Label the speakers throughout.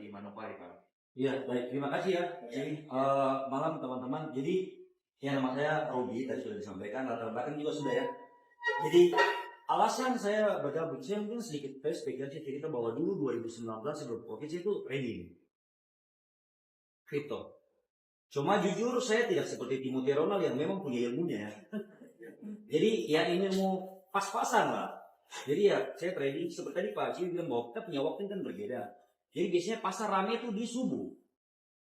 Speaker 1: seperti Manokwari, Pak.
Speaker 2: Iya, baik. Terima kasih ya. Jadi, malam teman-teman. Jadi, ya nama saya Robi, tadi sudah disampaikan, latar belakang juga sudah ya. Jadi, alasan saya bergabung, saya mungkin sedikit flashback ya, cerita bahwa dulu 2019 sebelum COVID itu trading kripto. Cuma jujur saya tidak seperti Timothy Ronald yang memang punya ilmunya ya. Jadi ya ini mau pas-pasan lah. Jadi ya saya trading seperti tadi Pak Cik bilang bahwa kita punya waktu kan berbeda. Jadi biasanya pasar rame itu di subuh.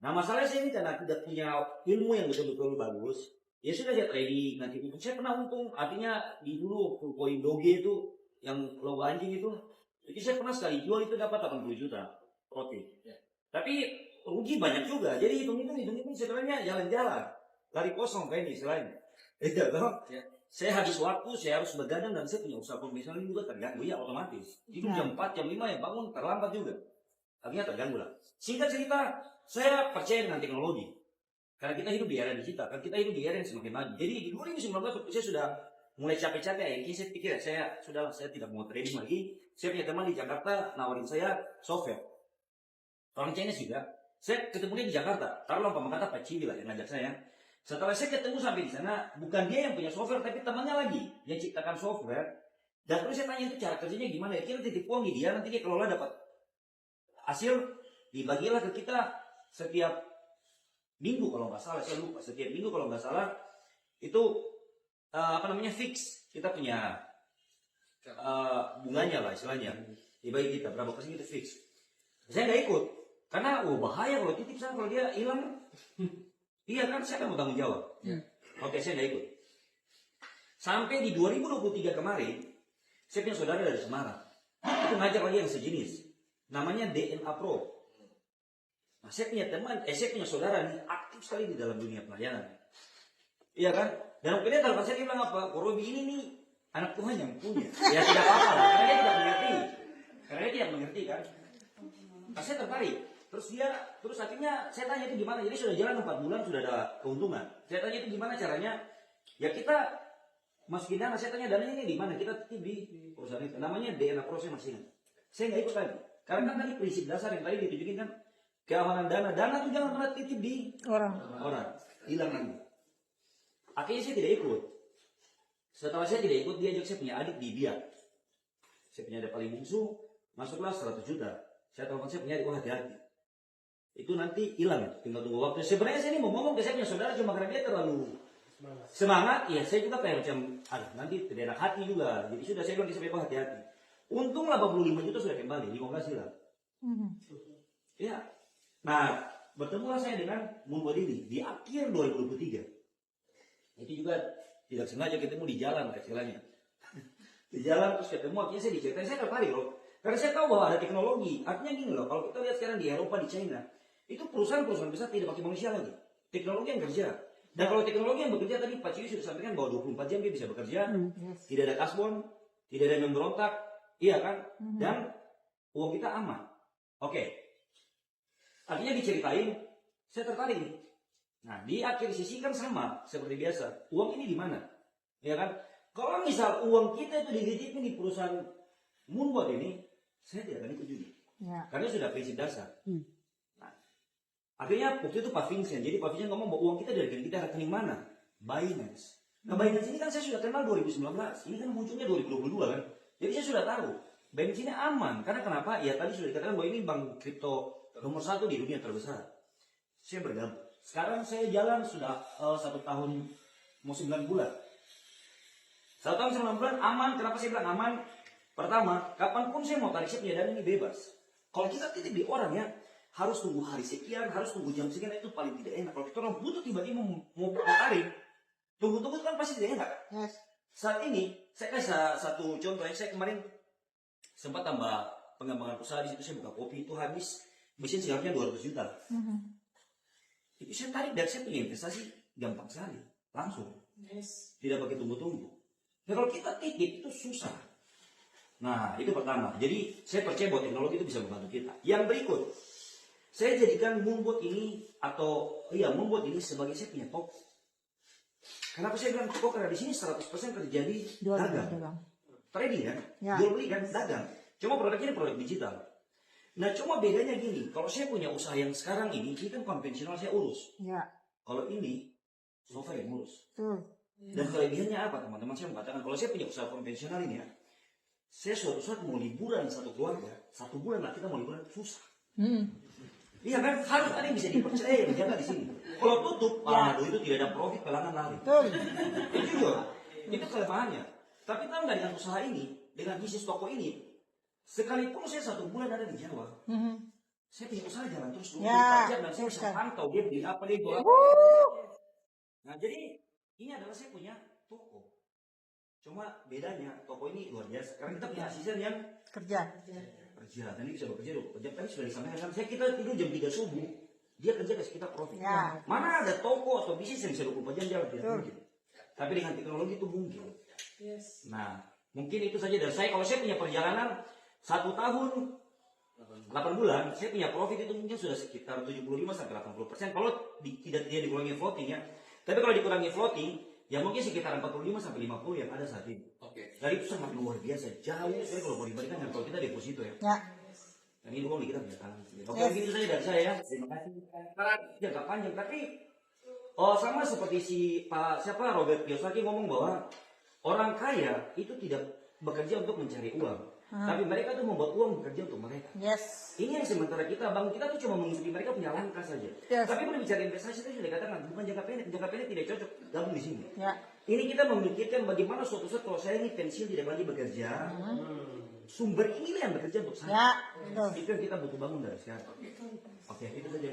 Speaker 2: Nah masalahnya saya ini karena tidak punya ilmu yang betul-betul bagus. Ya sudah saya trading nanti untung. Saya pernah untung artinya di dulu koin doge itu yang logo anjing itu. Jadi saya pernah sekali jual itu dapat 80 juta profit. Tapi rugi banyak juga. Jadi hitung-hitung sebenarnya jalan-jalan. Lari kosong kayak ini selain. Saya habis waktu, saya harus begadang dan saya punya usaha konvensional juga terganggu ya otomatis. Itu jam 4, jam 5 ya bangun terlambat juga. Akhirnya terganggu lah. Singkat cerita, saya percaya dengan teknologi. Karena kita hidup di era digital, kan kita hidup di era yang semakin maju. Jadi di 2019 waktu saya sudah mulai capek-capek ya, saya pikir saya tidak mau trading lagi. Saya punya teman di Jakarta nawarin saya software. Orang Chinese juga. Saya ketemu dia di Jakarta. Taruhlah umpama kata Pak Cibi lah yang ngajak saya. Setelah saya ketemu sampai di sana, bukan dia yang punya software, tapi temannya lagi yang ciptakan software. Dan terus saya tanya itu cara kerjanya gimana ya? Kita titip uang di dia, nanti dia kelola dapat hasil, dibagilah ke kita setiap minggu kalau nggak salah. Saya lupa setiap minggu kalau nggak salah itu fix. Kita punya bunganya lah istilahnya. Dibagi kita berapa persen itu fix. Saya nggak ikut karena bahaya kalau titip saya kalau dia hilang. Iya kan, saya kan mau tanggung jawab. Oke, saya nggak ikut. Sampai di 2023 kemarin, saya punya saudara dari Semarang. Itu ngajak lagi yang sejenis. Namanya DNA Pro. Nah, saya punya teman, saya punya saudara nih, aktif sekali di dalam dunia pelayanan. Iya kan? Dan waktu dia telepon saya, dia bilang apa? Robi ini nih, anak Tuhan yang punya. Ya tidak apa-apa lah, karena dia tidak mengerti kan. Nah, saya tertarik. Terus akhirnya saya tanya itu gimana, jadi sudah jalan 4 bulan sudah ada keuntungan. Saya tanya itu gimana caranya, ya kita masukin dana, saya tanya dananya ini di mana, kita titip di perusahaan itu, namanya DNA Pro, saya masih ingat. Saya nggak ikut lagi, karena kan tadi prinsip dasar yang tadi ditunjukin kan, keamanan dana itu jangan pernah titip di orang, hilang lagi. Akhirnya saya tidak ikut. Setelah saya tidak ikut, dia ajak saya punya adik di Biak. Saya punya adik paling bungsu, masuklah 100 juta. Saya telepon saya punya adik, hati-hati. Itu nanti hilang, tinggal tunggu waktu. Sebenarnya saya ini mau ngomong ke saya punya saudara, cuma karena dia terlalu semangat, ya saya juga kayak macam, nanti tidak enak hati juga. Jadi sudah saya bilang ke saya, hati-hati. Untung 85 juta sudah kembali, 15 hilang. Ya. Nah, bertemulah saya dengan Moonbot ini di akhir 2023. Itu juga tidak sengaja ketemu di jalan kecilannya. Di jalan terus ketemu, akhirnya saya diceritain, saya tertarik loh. Karena saya tahu bahwa ada teknologi. Artinya gini loh, kalau kita lihat sekarang di Eropa, di China, itu perusahaan-perusahaan besar tidak pakai manusia lagi. Teknologi yang kerja. Dan kalau teknologi yang bekerja tadi Pak Ciwi sudah sampaikan bahwa 24 jam dia bisa bekerja, tidak ada kasbon, tidak ada yang memberontak, iya kan? Dan uang kita aman. Oke. Artinya diceritain, saya tertarik nih. Nah, di akhir sisi kan sama seperti biasa. Uang ini di mana? Ya kan? Kalau misal uang kita itu dititipin di perusahaan Moonbot ini, saya tidak akan ikut juga. Karena sudah prinsip dasar. Nah, akhirnya waktu itu Pak Vincent, jadi Pak Vincent ngomong bahwa uang kita dari kita rekening mana? Binance. Nah, Binance ini kan saya sudah kenal 2019. Ini kan munculnya 2022 kan. Jadi saya sudah tahu Binance ini aman. Karena kenapa? Ya tadi sudah dikatakan bahwa ini bank kripto nomor 1 di dunia terbesar. Saya bergabung. Sekarang saya jalan sudah 1 tahun mau 9 bulan. 1 tahun 9 bulan aman. Kenapa saya bilang aman? Pertama, kapanpun saya mau tarik, saya punya dana ini bebas. Kalau kita titip di orang ya, harus tunggu hari sekian, harus tunggu jam sekian, itu paling tidak enak. Kalau kita orang butuh tiba-tiba mau tarik, tunggu-tunggu itu kan pasti tidak enak. Saat ini, saya kasih satu contoh yang saya kemarin sempat tambah pengembangan usaha di situ, saya buka kopi itu habis mesin seharusnya 200 juta. Itu saya tarik dan saya punya investasi gampang sekali, langsung. Tidak pakai tunggu-tunggu. Nah kalau kita titip itu susah. Nah, itu pertama. Jadi, saya percaya bahwa teknologi itu bisa membantu kita. Yang berikut, saya jadikan Moonbot ini Moonbot ini sebagai saya punya toko. Kenapa saya bilang toko? Karena di sini 100% terjadi dagang. Trading kan? Jual beli kan? Dagang. Cuma produk ini produk digital. Nah, cuma bedanya gini, kalau saya punya usaha yang sekarang ini kan konvensional saya urus.
Speaker 1: Ya,
Speaker 2: Kalau ini, Sofa yang urus.
Speaker 1: betul.
Speaker 2: Dan kelebihannya apa teman-teman? Saya mengatakan, kalau saya punya usaha konvensional ini ya, saya suatu saat mau liburan satu keluarga, 1 bulan lah kita mau liburan, susah. Iya kan, harus ada yang bisa dipercaya yang menjaga di sini. Kalau tutup, aduh itu tidak ada profit, pelanggan lari.
Speaker 1: Betul.
Speaker 2: Itu juga, itu kelemahannya. Tapi tahu nggak dengan usaha ini, dengan bisnis toko ini, sekalipun saya 1 bulan ada di Jawa, saya punya usaha jalan terus 24
Speaker 1: Ya,
Speaker 2: jam dan saya bisa
Speaker 1: betul.
Speaker 2: pantau dia beli apa dia jual apa. Nah jadi ini adalah saya punya toko. Cuma bedanya toko ini luar biasa. Karena kita punya asisten yang
Speaker 1: Kerja.
Speaker 2: kerja, dan ini bisa bekerja 24 jam. Tadi sudah disampaikan, saya kita tidur jam 3 subuh, dia kerja kasih kita profit.
Speaker 1: Ya.
Speaker 2: Mana ada toko atau bisnis yang bisa 24 jam jalan, tidak mungkin. Tapi dengan teknologi itu mungkin. Nah, mungkin itu saja dari saya. Kalau saya punya perjalanan 1 tahun 8 bulan, saya punya profit itu mungkin sudah sekitar 75-80%. Kalau tidak dikurangi floating ya. Tapi kalau dikurangi floating, ya mungkin sekitar 45-50 yang ada saat ini. Dari itu sangat luar biasa, jauh sekali kalau mau dibandingkan dengan kalau kita deposito ya.
Speaker 1: Ya.
Speaker 2: Dan ini uang di kita punya tangan sendiri. Oke, begitu saja dari saya. Terima kasih. Jangka panjang, tapi sama seperti si Pak siapa Robert Kiyosaki ngomong bahwa orang kaya itu tidak bekerja untuk mencari uang, tapi mereka tuh membuat uang bekerja untuk mereka.
Speaker 1: Yes.
Speaker 2: Ini yang sementara kita bangun, kita tuh cuma mengikuti mereka punya langkah saja.
Speaker 1: Yes.
Speaker 2: Tapi berbicara investasi itu sudah dikatakan bukan jangka pendek tidak cocok gabung di sini.
Speaker 1: Ya.
Speaker 2: Ini kita memikirkan bagaimana suatu saat kalau saya ini pensiun tidak lagi bekerja, sumber inilah yang bekerja untuk saya.
Speaker 1: Ya. Betul.
Speaker 2: Itu yang kita butuh bangun dari sekarang. Oke, itu saja.